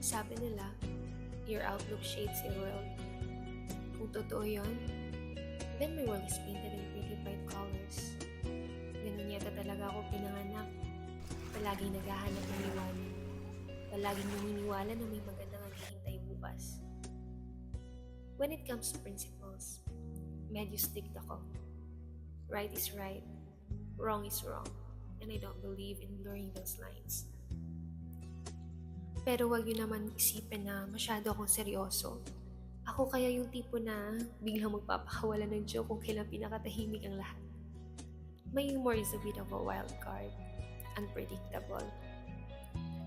Sabi nila, your outlook shapes your world. Kung totoo yun, then my world is painted in pretty bright colors. Ganun yata talaga ako pinanganak. Palaging naghahanap ng liwanag. Palaging naniniwala na may magandang naghihintay bukas. When it comes to principles, medyo strict ako. Right is right, wrong is wrong, and I don't believe in blurring those lines. Pero wag yun naman isipin na masyado akong seryoso. Ako kaya yung tipo na biglang magpapakawala ng joke kung kailan pinakatahimik ang lahat. My humor is a bit of a wild card, unpredictable.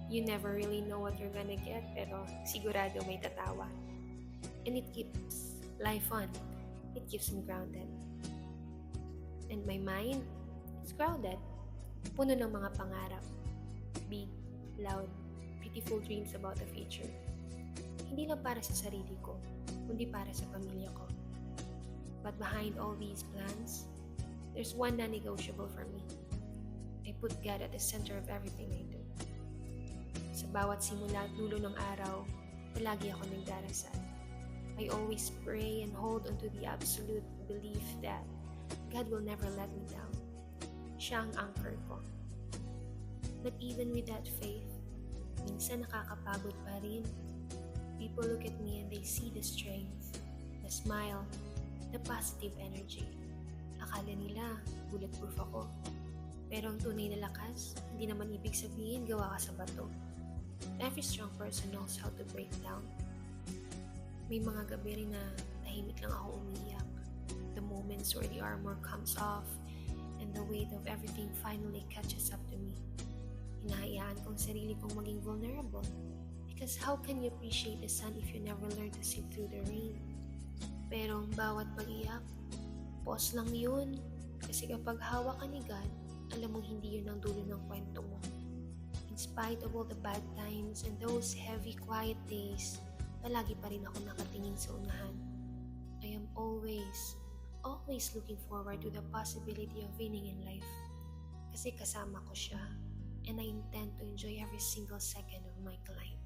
You never really know what you're gonna get, pero sigurado may tatawa. And it keeps life on. It keeps me grounded. And my mind is grounded. Puno ng mga pangarap. Big, loud, beautiful dreams about the future. Hindi lang para sa sarili ko, kundi para sa pamilya ko. But behind all these plans, there's one non-negotiable for me. I put God at the center of everything I do. Sa bawat simula at dulo ng araw, palagi ako nagdarasal. I always pray and hold on to the absolute belief that God will never let me down. Siya ang anchor ko. But even with that faith, minsan nakakapagod pa rin. People look at me and they see the strength, the smile, the positive energy. Akala nila, bulletproof ako. Pero ang tunay na lakas, hindi naman ibig sabihin gawa ka sa bato. Every strong person knows how to break down. May mga gabi rin na tahimik lang ako umiyak. The moments where the armor comes off and the weight of everything finally catches up to me. Hinahayaan kong sarili kong maging vulnerable. Because how can you appreciate the sun if you never learn to sit through the rain? Pero ang bawat pag-iyak, pause lang yun. Kasi kapag hawak ka ni God, alam mong hindi yun ang dulo ng kwento mo. In spite of all the bad times and those heavy, quiet days, palagi pa rin ako nakatingin sa unahan. I am always looking forward to the possibility of winning in life. Kasi kasama ko siya, and I intend to enjoy every single second of my climb.